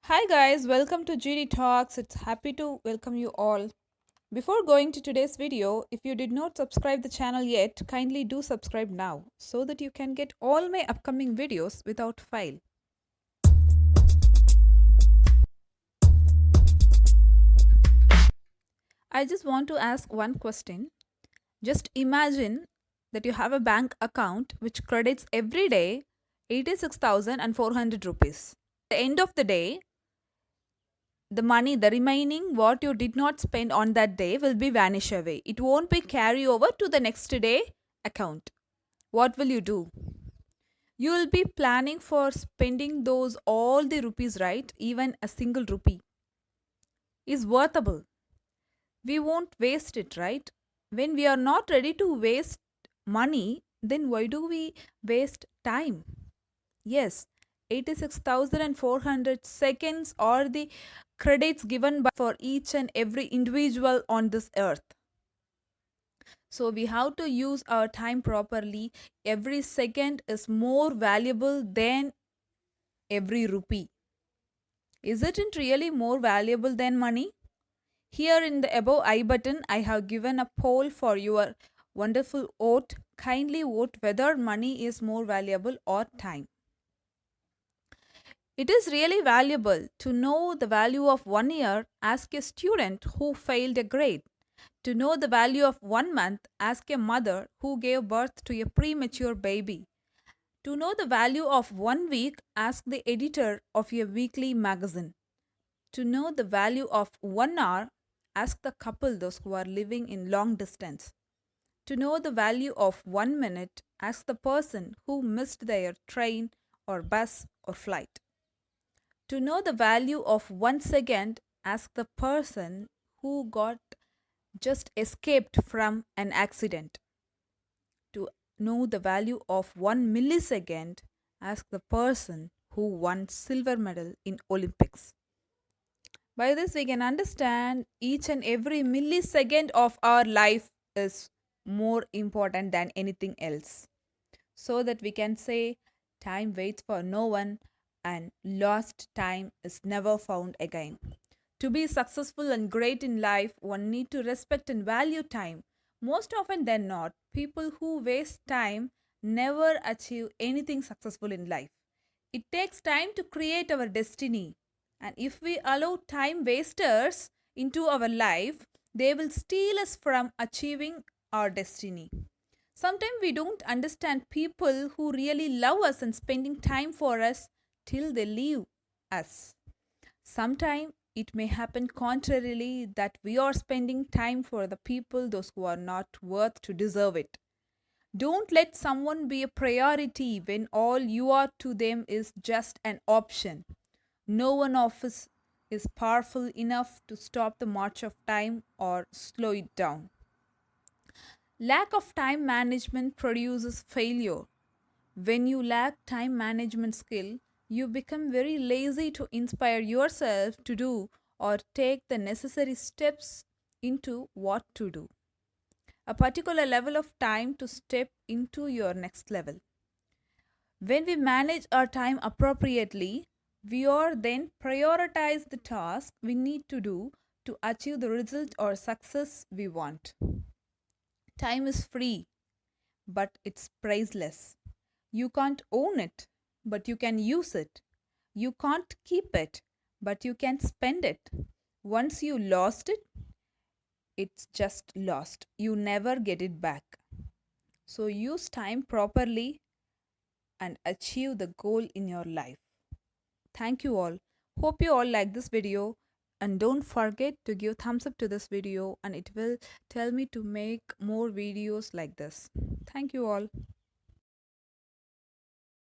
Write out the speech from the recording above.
Hi guys, welcome to GD Talks. It's happy to welcome you all. Before going to today's video, if you did not subscribe the channel yet, kindly do subscribe now so that you can get all my upcoming videos without fail. I just want to ask one question. Just imagine that you have a bank account which credits every day 86,400 rupees. At the end of the day, the money, the remaining what you did not spend on that day will be vanish away. It won't be carry over to the next day account. What will you do? You will be planning for spending those all the rupees, right? Even a single rupee is worthable. We won't waste it, right? When we are not ready to waste money, then why do we waste time? Yes, 86,400 seconds are the credits given by for each and every individual on this earth. So we have to use our time properly. Every second is more valuable than every rupee. Isn't it really more valuable than money? Here in the above I button, I have given a poll for your wonderful vote. Kindly vote whether money is more valuable or time. It is really valuable to know the value of 1 year. Ask a student who failed a grade. To know the value of 1 month, ask a mother who gave birth to a premature baby. To know the value of 1 week, ask the editor of a weekly magazine. To know the value of 1 hour, ask the couple those who are living in long distance. To know the value of 1 minute, ask the person who missed their train or bus or flight. To know the value of 1 second, ask the person who got just escaped from an accident. To know the value of 1 millisecond, ask the person who won silver medal in Olympics. By this we can understand each and every millisecond of our life is more important than anything else. So that we can say time waits for no one and lost time is never found again. To be successful and great in life, one need to respect and value time. Most often than not, people who waste time never achieve anything successful in life. It takes time to create our destiny. And if we allow time wasters into our life, they will steal us from achieving our destiny. Sometimes we don't understand people who really love us and spending time for us till they leave us. Sometimes it may happen contrarily that we are spending time for the people those who are not worth to deserve it. Don't let someone be a priority when all you are to them is just an option. No one of us is powerful enough to stop the march of time or slow it down. Lack of time management produces failure. When you lack time management skill, you become very lazy to inspire yourself to do or take the necessary steps into what to do. A particular level of time to step into your next level. When we manage our time appropriately, we are then prioritize the task we need to do to achieve the result or success we want. Time is free, but it's priceless. You can't own it, but you can use it. You can't keep it, but you can spend it. Once you lost it, it's just lost. You never get it back. So use time properly and achieve the goal in your life. Thank you all. Hope you all like this video and don't forget to give thumbs up to this video and it will tell me to make more videos like this. Thank you all.